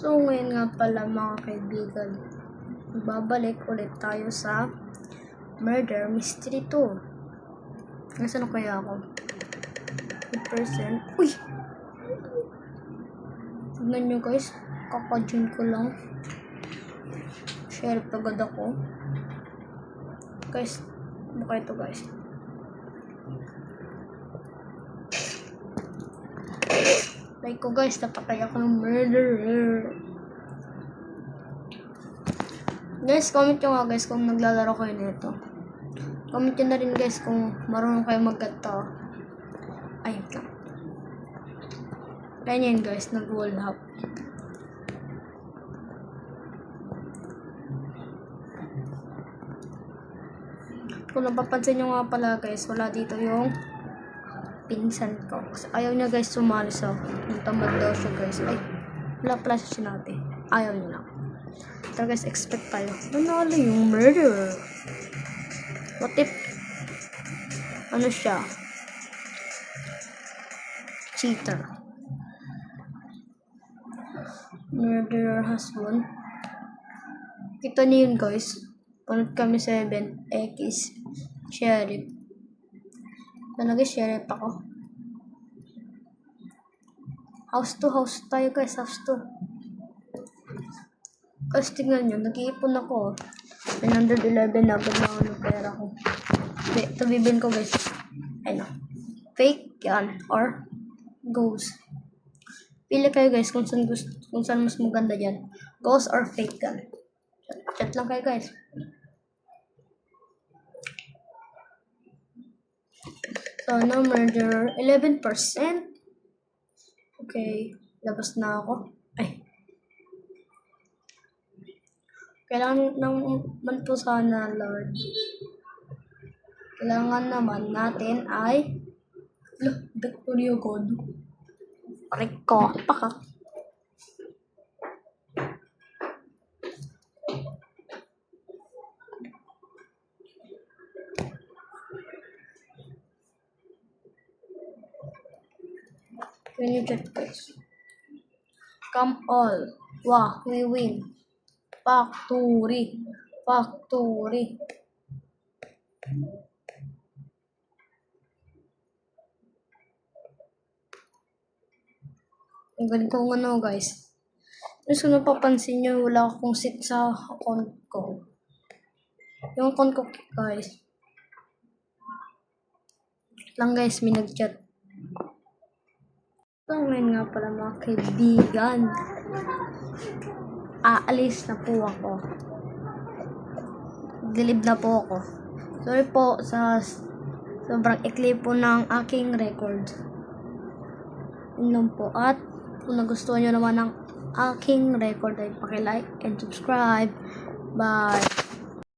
So ngayon nga pala mga kaibigan, babalik ulit tayo sa Murder Mystery 2. Nasaan kaya ako? 8%. Uy! Tignan nyo guys, kakajun ko lang. Share agad ako. Guys, baka ito guys. Like ko guys, napatay ako ng murderer. Guys, comment nyo nga guys kung naglalaro kayo nito. Comment nyo na rin guys kung marunong kayo magkata. Ay, ito. Ganyan guys, nag-wall hop. Kung napapansin nyo nga pala guys, wala dito yung pinsan ko. Kasi ayaw niya guys sumali sa tamad daw siya guys. Ay, wala pala siya sinati. Ayaw niya lang. So guys, expect tayo. Nanalo yung murderer. What if ano siya? Cheater. Murderer has won. Kita niyo yun guys. Panood kami 7X Sheriff. Talaga sheriff ako. House to house tayo guys. House to. Kasi tingnan nyo, nag-iipon ako. 911 na agad na ako ng pera ko. Ito bibin ko guys. Ano? Fake gun or ghost. Pili kayo guys kung saan mas maganda dyan. Ghost or fake gun. Chat lang kayo guys. So, no murderer. 11%. Okay. Labas na ako. Ay. Kailangan naman po sana, Lord. Kailangan naman natin ay Victoria God. Aray ko. Paka. Can you check this? Come all. Wow, we win. Factory. Factory. Ang galing ko ano guys. Tapos kung napapansin nyo, wala akong seat sa account ko. Yung account ko guys. Lang guys, may nag-chat. So ngayon nga pala mga kaibigan. Aalis na po ako. Dilib na po ako. Sorry po sa sobrang ikli po ng aking record. Yun lang po. At kung nagustuhan nyo naman ng aking record ay paki-like and subscribe. Bye!